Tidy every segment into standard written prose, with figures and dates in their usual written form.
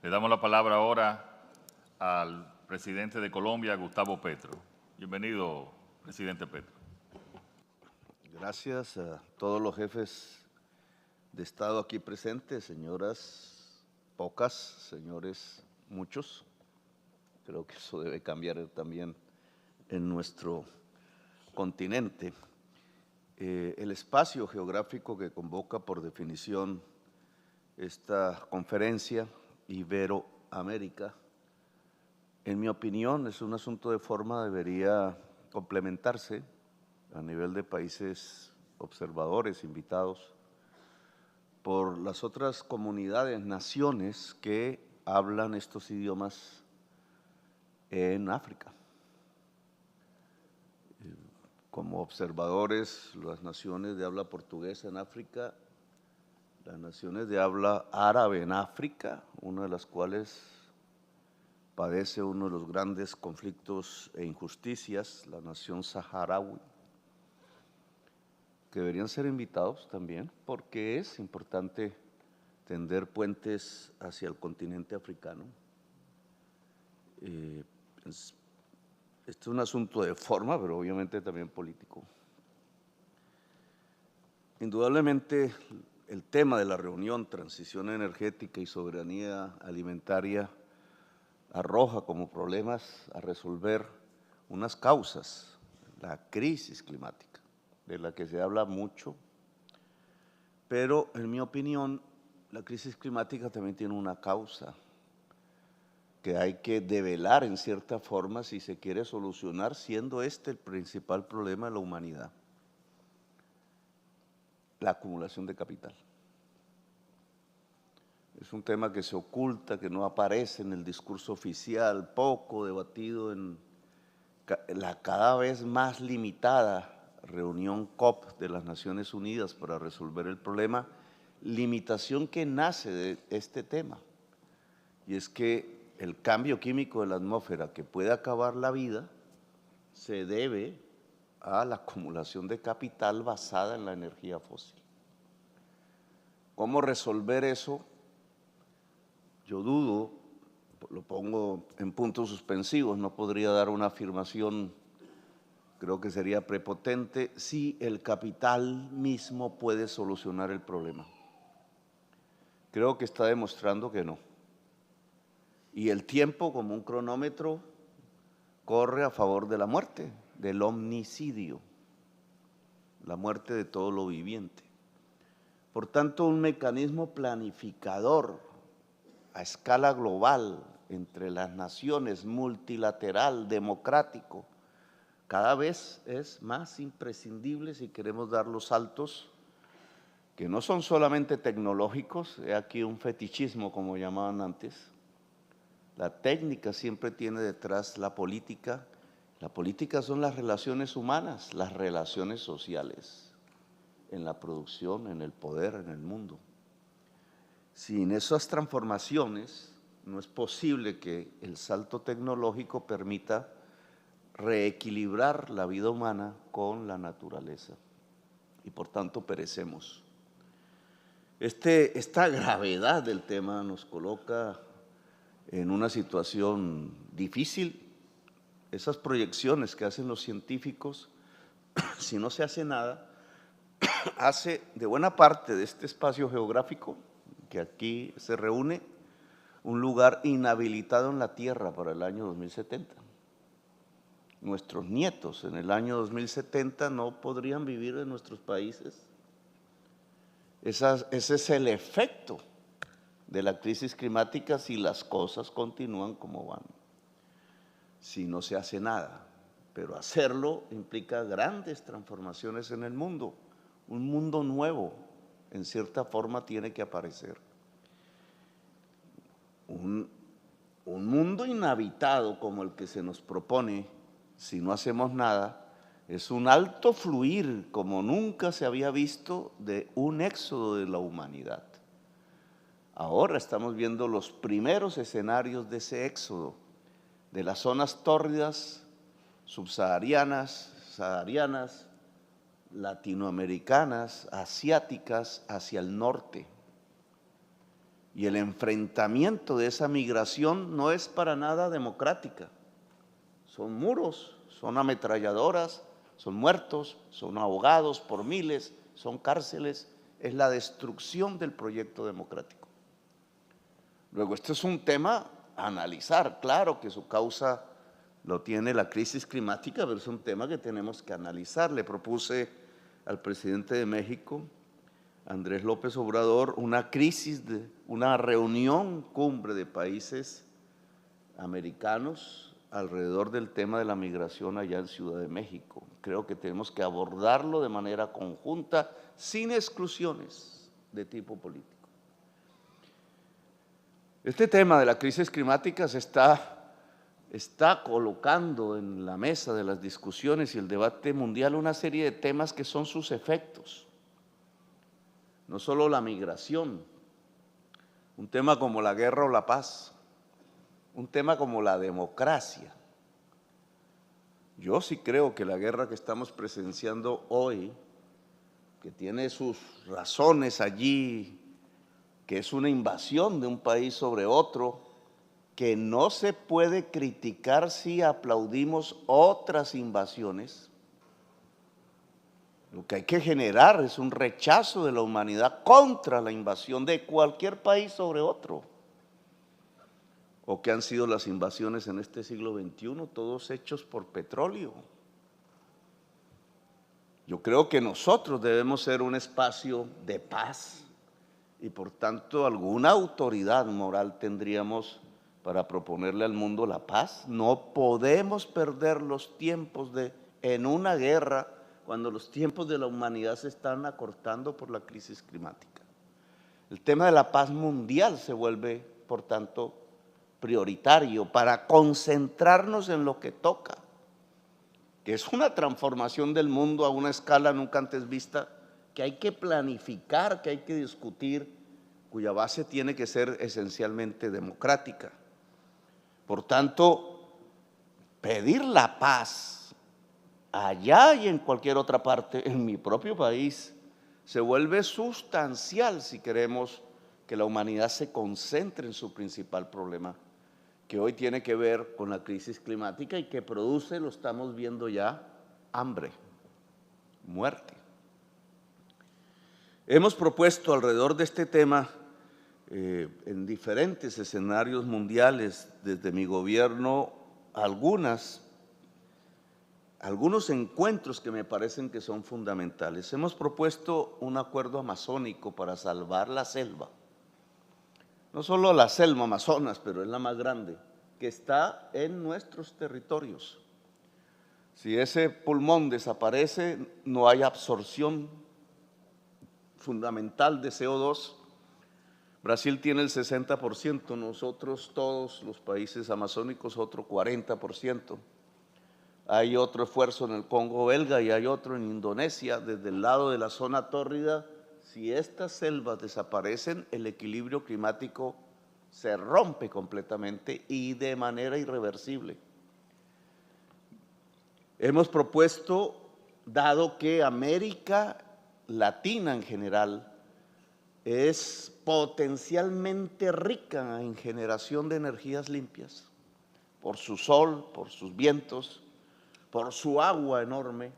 Le damos la palabra ahora al presidente de Colombia, Gustavo Petro. Bienvenido, presidente Petro. Gracias a todos los jefes de Estado aquí presentes, señoras pocas, señores muchos. Creo que eso debe cambiar también en nuestro continente. El espacio geográfico que convoca por definición esta conferencia, Iberoamérica, en mi opinión es un asunto de forma, debería complementarse a nivel de países observadores, invitados, por las otras comunidades, naciones que hablan estos idiomas en África. Como observadores, las naciones de habla portuguesa en África, las naciones de habla árabe en África, una de las cuales padece uno de los grandes conflictos e injusticias, la nación saharaui, que deberían ser invitados también, porque es importante tender puentes hacia el continente africano. Este es un asunto de forma, pero obviamente también político. Indudablemente, el tema de la reunión, transición energética y soberanía alimentaria, arroja como problemas a resolver unas causas, la crisis climática, de la que se habla mucho, pero en mi opinión, la crisis climática también tiene una causa que hay que develar en cierta forma si se quiere solucionar, siendo este el principal problema de la humanidad: la acumulación de capital. Es un tema que se oculta, que no aparece en el discurso oficial, poco debatido en la cada vez más limitada reunión COP de las Naciones Unidas para resolver el problema, limitación que nace de este tema, y es que el cambio químico de la atmósfera que puede acabar la vida se debe a la acumulación de capital basada en la energía fósil. ¿Cómo resolver eso? Yo dudo, lo pongo en puntos suspensivos, no podría dar una afirmación, creo que sería prepotente, si el capital mismo puede solucionar el problema. Creo que está demostrando que no. Y el tiempo, como un cronómetro, corre a favor de la muerte, del homicidio, la muerte de todo lo viviente. Por tanto, un mecanismo planificador a escala global entre las naciones, multilateral, democrático, cada vez es más imprescindible si queremos dar los saltos que no son solamente tecnológicos. He aquí un fetichismo, como llamaban antes. La técnica siempre tiene detrás la política. La política son las relaciones humanas, las relaciones sociales, en la producción, en el poder, en el mundo. Sin esas transformaciones no es posible que el salto tecnológico permita reequilibrar la vida humana con la naturaleza, y por tanto perecemos. Esta gravedad del tema nos coloca en una situación difícil. Esas proyecciones que hacen los científicos, si no se hace nada, hace de buena parte de este espacio geográfico que aquí se reúne un lugar inhabilitado en la Tierra para el año 2070. Nuestros nietos en el año 2070 no podrían vivir en nuestros países. Ese es el efecto de la crisis climática si las cosas continúan como van, si no se hace nada. Pero hacerlo implica grandes transformaciones en el mundo. Un mundo nuevo, en cierta forma, tiene que aparecer. Un mundo inhabitado como el que se nos propone, si no hacemos nada, es un alto fluir como nunca se había visto de un éxodo de la humanidad. Ahora estamos viendo los primeros escenarios de ese éxodo, de las zonas tórridas, subsaharianas, saharianas, latinoamericanas, asiáticas, hacia el norte. Y el enfrentamiento de esa migración no es para nada democrática. Son muros, son ametralladoras, son muertos, son ahogados por miles, son cárceles. Es la destrucción del proyecto democrático. Luego, este es un tema a analizar. Claro que su causa lo tiene la crisis climática, pero es un tema que tenemos que analizar. Le propuse al presidente de México, Andrés López Obrador, una reunión cumbre de países americanos alrededor del tema de la migración allá en Ciudad de México. Creo que tenemos que abordarlo de manera conjunta, sin exclusiones de tipo político. Este tema de la crisis climática se está colocando en la mesa de las discusiones y el debate mundial una serie de temas que son sus efectos. No solo la migración, un tema como la guerra o la paz, un tema como la democracia. Yo sí creo que la guerra que estamos presenciando hoy, que tiene sus razones allí, que es una invasión de un país sobre otro, que no se puede criticar si aplaudimos otras invasiones. Lo que hay que generar es un rechazo de la humanidad contra la invasión de cualquier país sobre otro. ¿O qué han sido las invasiones en este siglo XXI? Todos hechos por petróleo. Yo creo que nosotros debemos ser un espacio de paz y por tanto alguna autoridad moral tendríamos para proponerle al mundo la paz. No podemos perder los tiempos en una guerra cuando los tiempos de la humanidad se están acortando por la crisis climática. El tema de la paz mundial se vuelve, por tanto, prioritario para concentrarnos en lo que toca, que es una transformación del mundo a una escala nunca antes vista, que hay que planificar, que hay que discutir, cuya base tiene que ser esencialmente democrática. Por tanto, pedir la paz allá y en cualquier otra parte, en mi propio país, se vuelve sustancial si queremos que la humanidad se concentre en su principal problema, que hoy tiene que ver con la crisis climática y que produce, lo estamos viendo ya, hambre, muerte. Hemos propuesto alrededor de este tema en diferentes escenarios mundiales desde mi gobierno algunos encuentros que me parecen que son fundamentales. Hemos propuesto un acuerdo amazónico para salvar la selva. No solo la selva Amazonas, pero es la más grande, que está en nuestros territorios. Si ese pulmón desaparece, no hay absorción fundamental de CO2. Brasil tiene el 60%, nosotros todos los países amazónicos otro 40%. Hay otro esfuerzo en el Congo belga y hay otro en Indonesia. Desde el lado de la zona tórrida, si estas selvas desaparecen, el equilibrio climático se rompe completamente y de manera irreversible. Hemos propuesto, dado que América Latina en general es potencialmente rica en generación de energías limpias, por su sol, por sus vientos, por su agua enorme,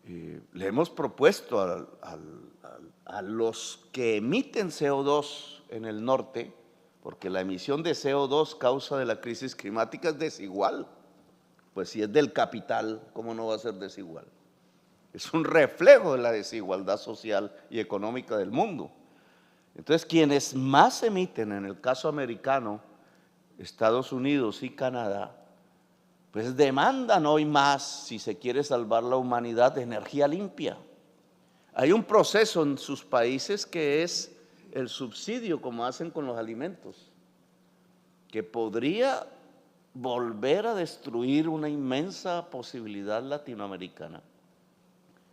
le hemos propuesto a los que emiten CO2 en el norte, porque la emisión de CO2 causa de la crisis climática es desigual, pues si es del capital, ¿cómo no va a ser desigual? Es un reflejo de la desigualdad social y económica del mundo. Entonces, quienes más emiten, en el caso americano, Estados Unidos y Canadá, pues demandan hoy más, si se quiere salvar la humanidad, de energía limpia. Hay un proceso en sus países que es el subsidio, como hacen con los alimentos, que podría volver a destruir una inmensa posibilidad latinoamericana.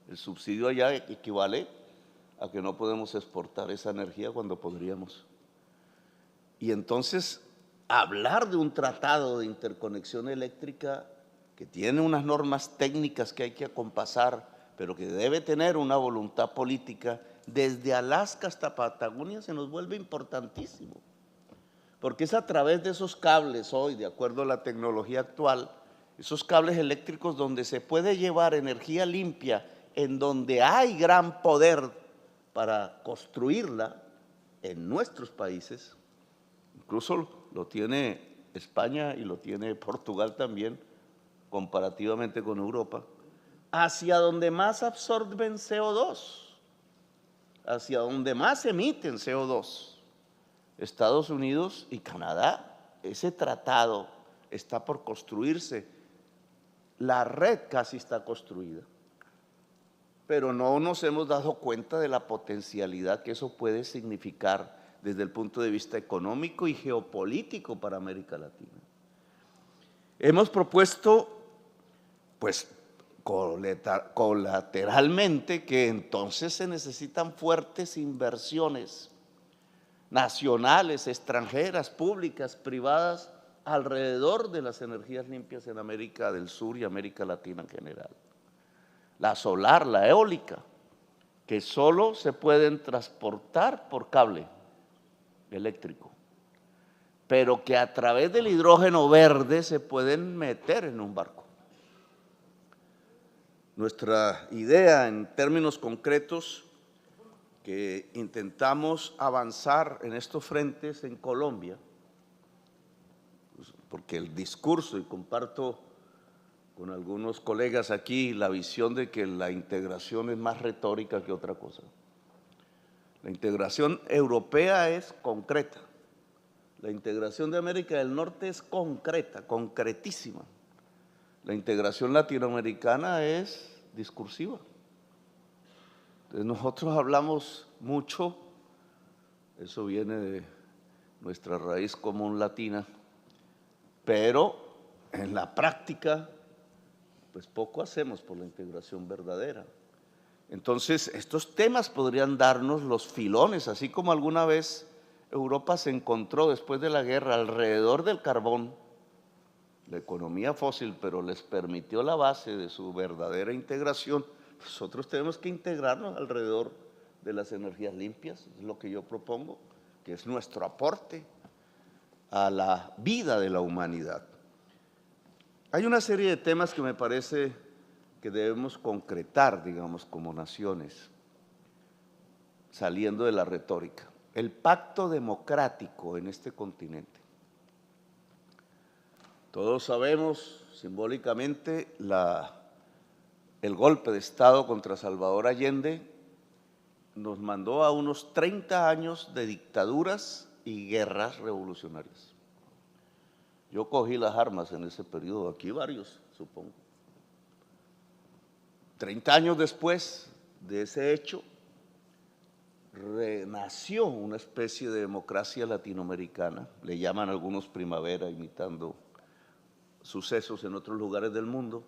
El subsidio allá equivale a que no podemos exportar esa energía cuando podríamos. Y entonces, hablar de un tratado de interconexión eléctrica que tiene unas normas técnicas que hay que acompasar, pero que debe tener una voluntad política, desde Alaska hasta Patagonia, se nos vuelve importantísimo. Porque es a través de esos cables hoy, de acuerdo a la tecnología actual, esos cables eléctricos donde se puede llevar energía limpia, en donde hay gran poder para construirla en nuestros países, incluso lo tiene España y lo tiene Portugal también, comparativamente con Europa, hacia donde más absorben CO2, hacia donde más emiten CO2. Estados Unidos y Canadá, ese tratado está por construirse, la red casi está construida, pero no nos hemos dado cuenta de la potencialidad que eso puede significar desde el punto de vista económico y geopolítico para América Latina. Hemos propuesto, pues, colateralmente, que entonces se necesitan fuertes inversiones nacionales, extranjeras, públicas, privadas, alrededor de las energías limpias en América del Sur y América Latina en general. La solar, la eólica, que solo se pueden transportar por cable eléctrico, pero que a través del hidrógeno verde se pueden meter en un barco. Nuestra idea en términos concretos, que intentamos avanzar en estos frentes en Colombia, porque el discurso, y comparto con algunos colegas aquí la visión de que la integración es más retórica que otra cosa. La integración europea es concreta, la integración de América del Norte es concreta, concretísima. La integración latinoamericana es discursiva. Entonces nosotros hablamos mucho, eso viene de nuestra raíz común latina, pero en la práctica, pues poco hacemos por la integración verdadera. Entonces, estos temas podrían darnos los filones, así como alguna vez Europa se encontró después de la guerra alrededor del carbón, la economía fósil, pero les permitió la base de su verdadera integración. Nosotros tenemos que integrarnos alrededor de las energías limpias, es lo que yo propongo, que es nuestro aporte a la vida de la humanidad. Hay una serie de temas que me parece que debemos concretar, digamos, como naciones, saliendo de la retórica. El pacto democrático en este continente. Todos sabemos simbólicamente el golpe de Estado contra Salvador Allende nos mandó a unos 30 años de dictaduras y guerras revolucionarias. Yo cogí las armas en ese periodo, aquí varios, supongo. 30 años después de ese hecho, renació una especie de democracia latinoamericana, le llaman algunos primavera, imitando sucesos en otros lugares del mundo.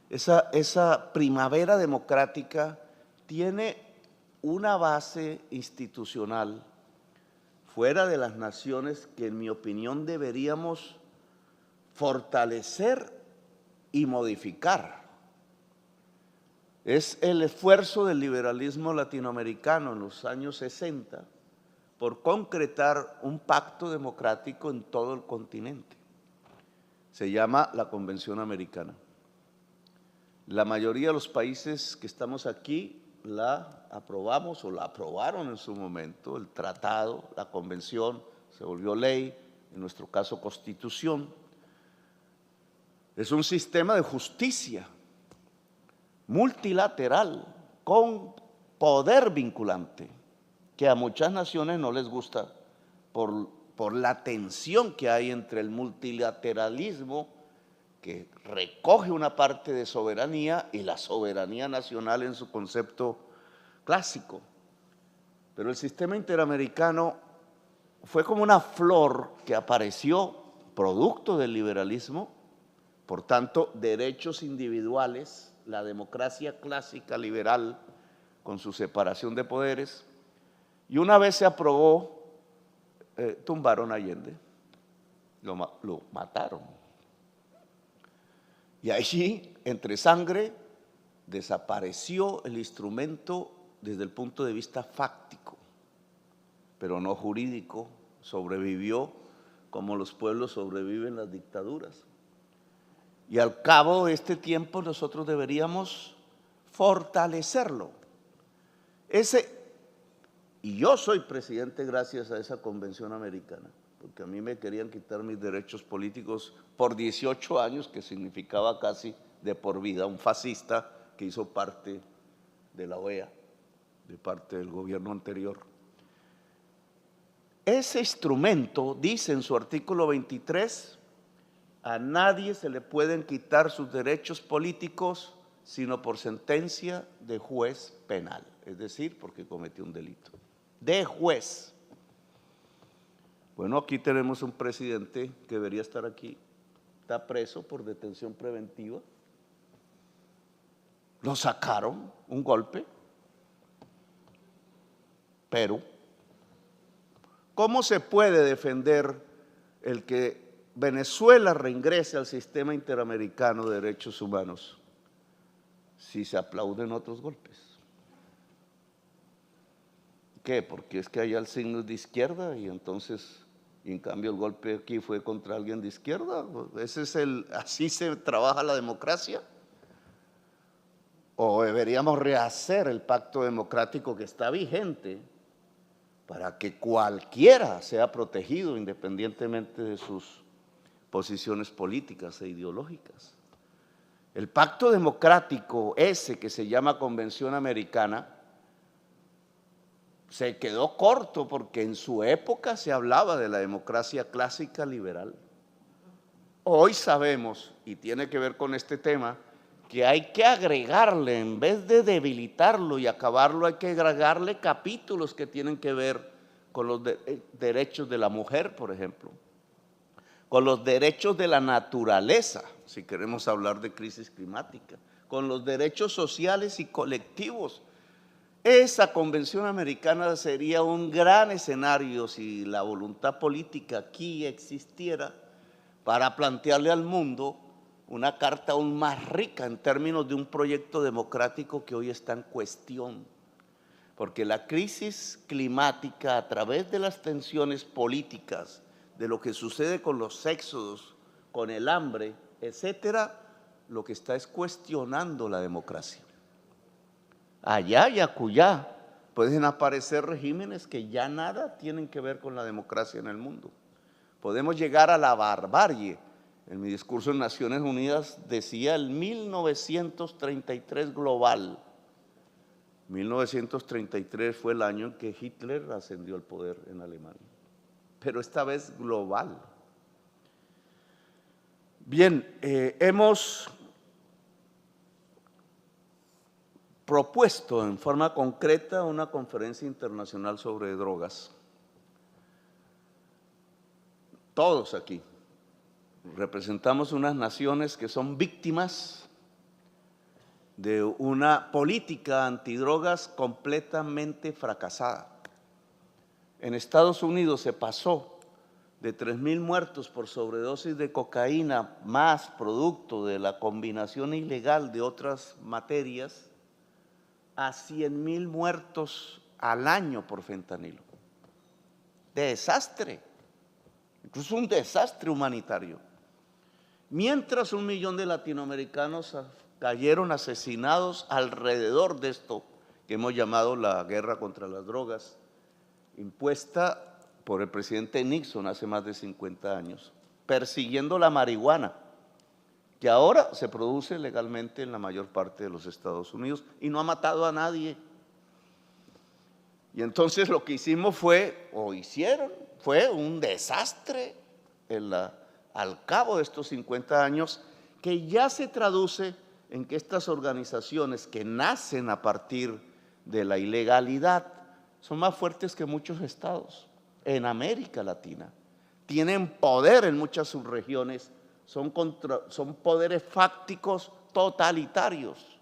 Esa primavera democrática tiene una base institucional fuera de las naciones que, en mi opinión, deberíamos fortalecer y modificar. Es el esfuerzo del liberalismo latinoamericano en los años 60 por concretar un pacto democrático en todo el continente. Se llama la Convención Americana. La mayoría de los países que estamos aquí la aprobamos o la aprobaron en su momento, el tratado, la convención, se volvió ley, en nuestro caso constitución. Es un sistema de justicia multilateral con poder vinculante que a muchas naciones no les gusta por la tensión que hay entre el multilateralismo, que recoge una parte de soberanía, y la soberanía nacional en su concepto clásico. Pero el sistema interamericano fue como una flor que apareció producto del liberalismo, por tanto, derechos individuales, la democracia clásica liberal con su separación de poderes, y una vez se aprobó, tumbaron a Allende, lo mataron. Y allí, entre sangre, desapareció el instrumento desde el punto de vista fáctico, pero no jurídico, sobrevivió como los pueblos sobreviven las dictaduras. Y al cabo de este tiempo nosotros deberíamos fortalecerlo. Y yo soy presidente gracias a esa convención americana, porque a mí me querían quitar mis derechos políticos por 18 años, que significaba casi de por vida, un fascista que hizo parte de la OEA, de parte del gobierno anterior. Ese instrumento dice en su artículo 23, a nadie se le pueden quitar sus derechos políticos sino por sentencia de juez penal, es decir, porque cometió un delito. De juez. Bueno, aquí tenemos un presidente que debería estar aquí, está preso por detención preventiva. Lo sacaron, un golpe. Pero, ¿cómo se puede defender el que Venezuela reingrese al sistema interamericano de derechos humanos si se aplauden otros golpes? ¿Qué? Porque es que allá el signo es de izquierda y entonces, y en cambio el golpe aquí fue contra alguien de izquierda. ¿Así se trabaja la democracia? ¿O deberíamos rehacer el pacto democrático que está vigente para que cualquiera sea protegido independientemente de sus posiciones políticas e ideológicas? El pacto democrático ese que se llama Convención Americana se quedó corto porque en su época se hablaba de la democracia clásica liberal. Hoy sabemos, y tiene que ver con este tema, que hay que agregarle, en vez de debilitarlo y acabarlo, hay que agregarle capítulos que tienen que ver con los derechos de la mujer, por ejemplo, con los derechos de la naturaleza, si queremos hablar de crisis climática, con los derechos sociales y colectivos. Esa convención americana sería un gran escenario si la voluntad política aquí existiera para plantearle al mundo una carta aún más rica en términos de un proyecto democrático que hoy está en cuestión. Porque la crisis climática, a través de las tensiones políticas, de lo que sucede con los éxodos, con el hambre, etcétera, lo que está es cuestionando la democracia. Allá y acullá pueden aparecer regímenes que ya nada tienen que ver con la democracia en el mundo. Podemos llegar a la barbarie. En mi discurso en Naciones Unidas decía el 1933 global. 1933 fue el año en que Hitler ascendió al poder en Alemania, pero esta vez global. Bien, hemos propuesto en forma concreta una conferencia internacional sobre drogas. Todos aquí representamos unas naciones que son víctimas de una política antidrogas completamente fracasada. En Estados Unidos se pasó de 3,000 muertos por sobredosis de cocaína, más producto de la combinación ilegal de otras materias, a 100,000 muertos al año por fentanilo. Desastre, incluso un desastre humanitario. Mientras 1 millón de latinoamericanos cayeron asesinados alrededor de esto que hemos llamado la guerra contra las drogas, impuesta por el presidente Nixon hace más de 50 años, persiguiendo la marihuana, que ahora se produce legalmente en la mayor parte de los Estados Unidos y no ha matado a nadie. Y entonces lo que hicimos fue un desastre al cabo de estos 50 años, que ya se traduce en que estas organizaciones que nacen a partir de la ilegalidad son más fuertes que muchos estados en América Latina. Tienen poder en muchas subregiones, son poderes fácticos totalitarios.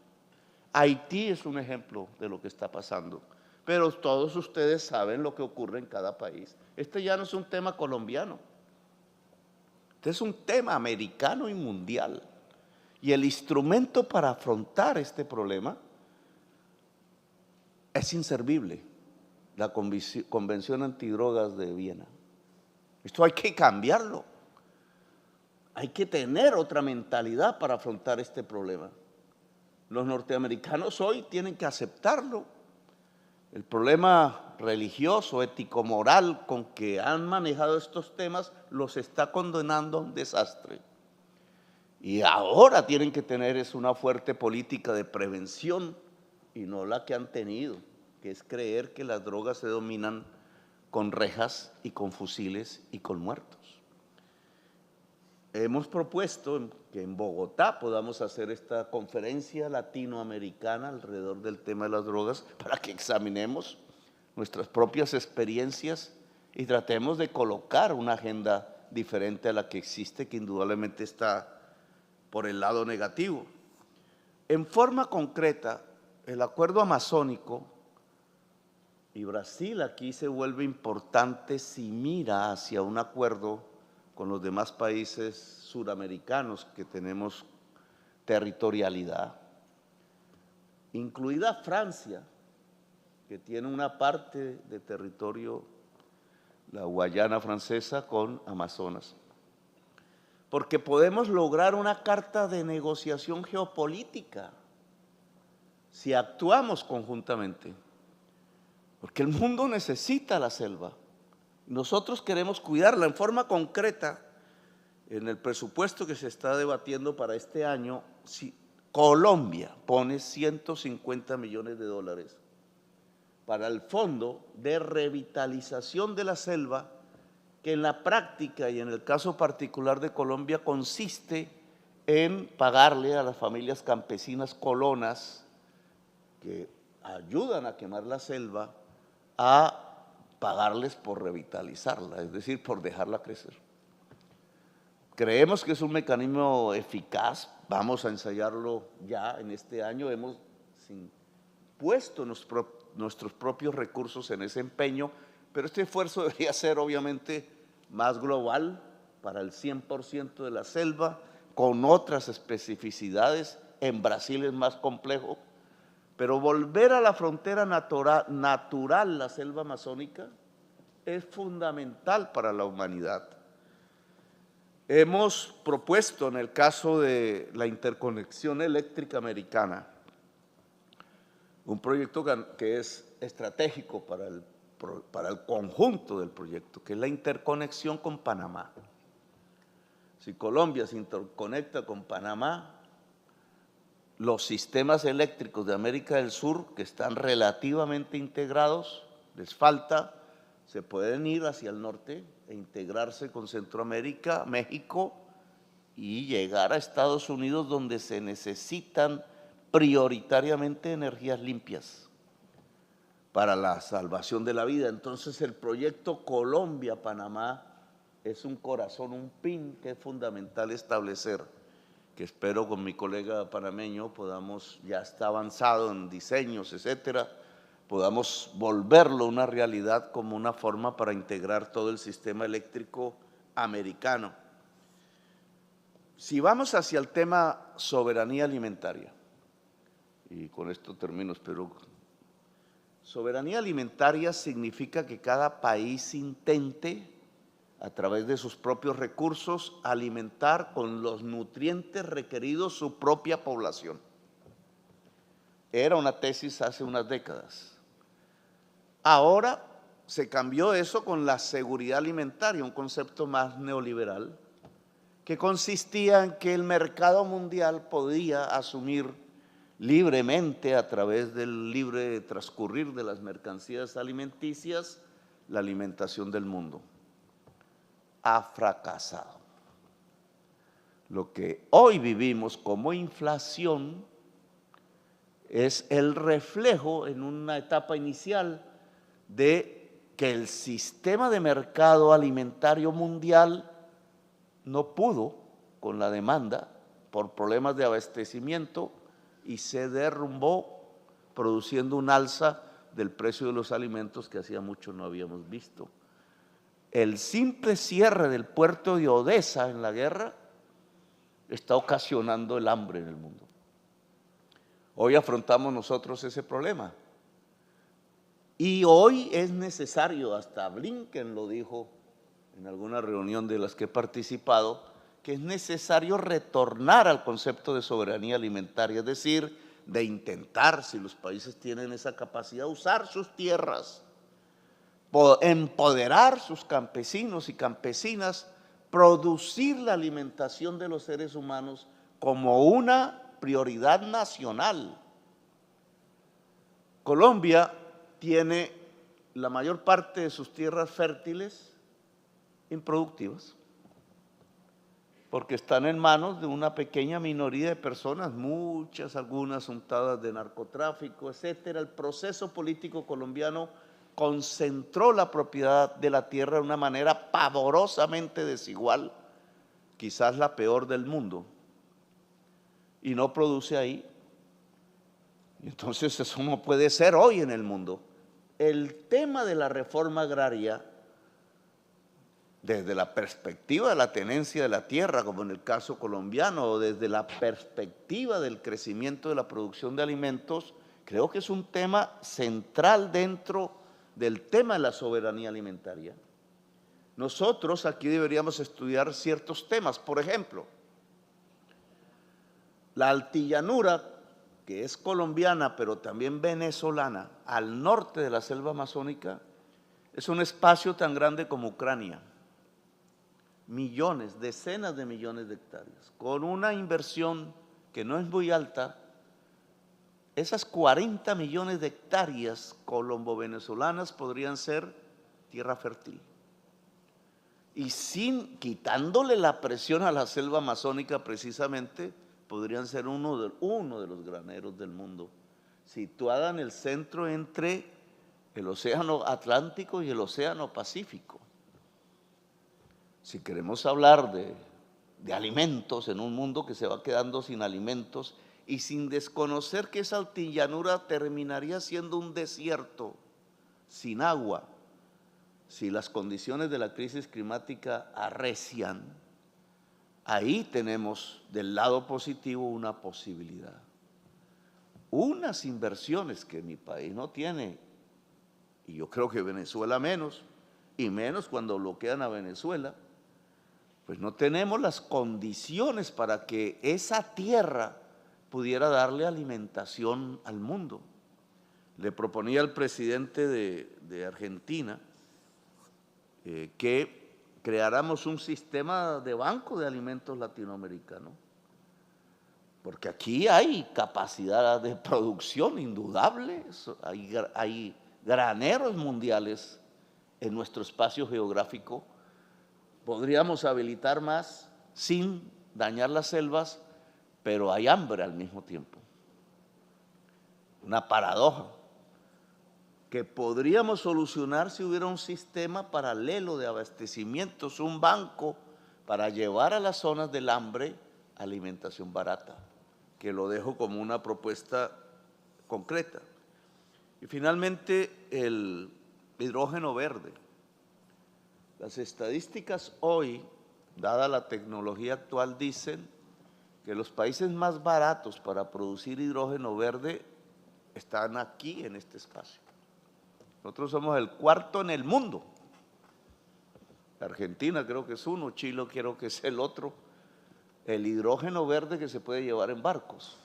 Haití es un ejemplo de lo que está pasando, pero todos ustedes saben lo que ocurre en cada país. Este ya no es un tema colombiano, este es un tema americano y mundial. Y el instrumento para afrontar este problema es inservible la Convención Antidrogas de Viena. Esto hay que cambiarlo. Hay que tener otra mentalidad para afrontar este problema. Los norteamericanos hoy tienen que aceptarlo. El problema religioso, ético-moral con que han manejado estos temas los está condenando a un desastre. Y ahora tienen que tener una fuerte política de prevención y no la que han tenido, que es creer que las drogas se dominan con rejas y con fusiles y con muertos. Hemos propuesto que en Bogotá podamos hacer esta conferencia latinoamericana alrededor del tema de las drogas para que examinemos nuestras propias experiencias y tratemos de colocar una agenda diferente a la que existe, que indudablemente está por el lado negativo. En forma concreta, el acuerdo amazónico, y Brasil aquí se vuelve importante si mira hacia un acuerdo con los demás países suramericanos que tenemos territorialidad, incluida Francia, que tiene una parte de territorio, la Guayana francesa, con Amazonas. Porque podemos lograr una carta de negociación geopolítica si actuamos conjuntamente. Porque el mundo necesita la selva. Nosotros queremos cuidarla en forma concreta. En el presupuesto que se está debatiendo para este año, Colombia pone 150 millones de dólares para el Fondo de Revitalización de la Selva, que en la práctica y en el caso particular de Colombia consiste en pagarle a las familias campesinas colonas que ayudan a quemar la selva, a pagarles por revitalizarla, es decir, por dejarla crecer. Creemos que es un mecanismo eficaz, vamos a ensayarlo ya en este año, hemos puesto nuestros propios recursos en ese empeño, pero este esfuerzo debería ser obviamente más global para el 100% de la selva, con otras especificidades. En Brasil es más complejo, pero volver a la frontera natural, la selva amazónica, es fundamental para la humanidad. Hemos propuesto en el caso de la interconexión eléctrica americana, un proyecto que es estratégico para el conjunto del proyecto, que es la interconexión con Panamá. Si Colombia se interconecta con Panamá, los sistemas eléctricos de América del Sur, que están relativamente integrados, les falta, se pueden ir hacia el norte e integrarse con Centroamérica, México y llegar a Estados Unidos, donde se necesitan prioritariamente energías limpias para la salvación de la vida. Entonces el proyecto Colombia-Panamá es un corazón, un pin que es fundamental establecer, que espero con mi colega panameño podamos, ya está avanzado en diseños, etcétera, podamos volverlo una realidad como una forma para integrar todo el sistema eléctrico americano. Si vamos hacia el tema soberanía alimentaria, y con esto termino, espero. Soberanía alimentaria significa que cada país intente, a través de sus propios recursos, alimentar con los nutrientes requeridos su propia población. Era una tesis hace unas décadas. Ahora se cambió eso con la seguridad alimentaria, un concepto más neoliberal, que consistía en que el mercado mundial podía asumir libremente, a través del libre transcurrir de las mercancías alimenticias, la alimentación del mundo. Ha fracasado. Lo que hoy vivimos como inflación es el reflejo en una etapa inicial de que el sistema de mercado alimentario mundial no pudo con la demanda por problemas de abastecimiento y se derrumbó, produciendo un alza del precio de los alimentos que hacía mucho no habíamos visto. El simple cierre del puerto de Odesa en la guerra está ocasionando el hambre en el mundo. Hoy afrontamos nosotros ese problema. Y hoy es necesario, hasta Blinken lo dijo en alguna reunión de las que he participado, que es necesario retornar al concepto de soberanía alimentaria, es decir, de intentar, si los países tienen esa capacidad, usar sus tierras, empoderar sus campesinos y campesinas, producir la alimentación de los seres humanos como una prioridad nacional. Colombia tiene la mayor parte de sus tierras fértiles improductivas, porque están en manos de una pequeña minoría de personas, muchas, algunas untadas de narcotráfico, etcétera. El proceso político colombiano concentró la propiedad de la tierra de una manera pavorosamente desigual, quizás la peor del mundo, y no produce ahí. Entonces eso no puede ser hoy en el mundo. El tema de la reforma agraria, desde la perspectiva de la tenencia de la tierra, como en el caso colombiano, o desde la perspectiva del crecimiento de la producción de alimentos, creo que es un tema central dentro del tema de la soberanía alimentaria. Nosotros aquí deberíamos estudiar ciertos temas. Por ejemplo, la altillanura, que es colombiana, pero también venezolana, al norte de la selva amazónica, es un espacio tan grande como Ucrania. Millones, decenas de millones de hectáreas. Con una inversión que no es muy alta, esas 40 millones de hectáreas colombo-venezolanas podrían ser tierra fértil. Y quitándole la presión a la selva amazónica precisamente, podrían ser uno de los graneros del mundo, situada en el centro entre el Océano Atlántico y el Océano Pacífico. Si queremos hablar de alimentos en un mundo que se va quedando sin alimentos y sin desconocer que esa altillanura terminaría siendo un desierto sin agua, si las condiciones de la crisis climática arrecian, ahí tenemos del lado positivo una posibilidad. Unas inversiones que mi país no tiene, y yo creo que Venezuela menos, y menos cuando bloquean a Venezuela, pues no tenemos las condiciones para que esa tierra pudiera darle alimentación al mundo. Le proponía al presidente de Argentina que creáramos un sistema de banco de alimentos latinoamericano, porque aquí hay capacidad de producción indudable, hay graneros mundiales en nuestro espacio geográfico. Podríamos habilitar más sin dañar las selvas, pero hay hambre al mismo tiempo. Una paradoja que podríamos solucionar si hubiera un sistema paralelo de abastecimientos, un banco para llevar a las zonas del hambre alimentación barata, que lo dejo como una propuesta concreta. Y finalmente, el hidrógeno verde. Las estadísticas hoy, dada la tecnología actual, dicen que los países más baratos para producir hidrógeno verde están aquí en este espacio. Nosotros somos el cuarto en el mundo. Argentina creo que es uno, Chile creo que es el otro. El hidrógeno verde que se puede llevar en barcos.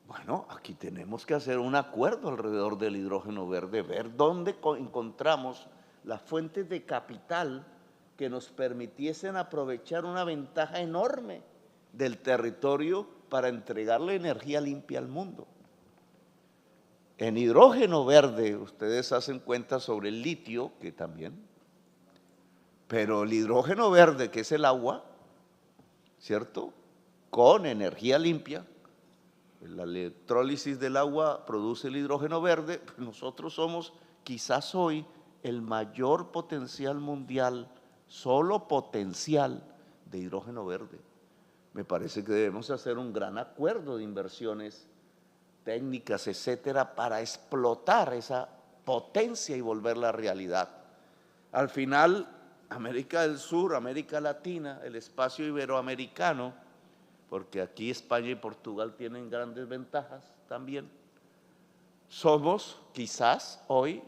Bueno, aquí tenemos que hacer un acuerdo alrededor del hidrógeno verde, ver dónde encontramos las fuentes de capital que nos permitiesen aprovechar una ventaja enorme del territorio para entregarle energía limpia al mundo. En hidrógeno verde, ustedes hacen cuenta sobre el litio, que también, pero el hidrógeno verde, que es el agua, ¿cierto?, con energía limpia, la electrólisis del agua produce el hidrógeno verde. Nosotros somos quizás hoy el mayor potencial mundial, solo potencial de hidrógeno verde. Me parece que debemos hacer un gran acuerdo de inversiones técnicas, etcétera, para explotar esa potencia y volverla realidad. Al final, América del Sur, América Latina, el espacio iberoamericano, porque aquí España y Portugal tienen grandes ventajas también, Somos quizás hoy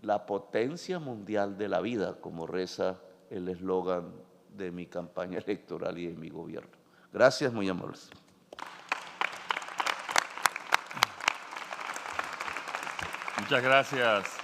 la potencia mundial de la vida, como reza el eslogan de mi campaña electoral y de mi gobierno. Gracias, muy amables. Muchas gracias.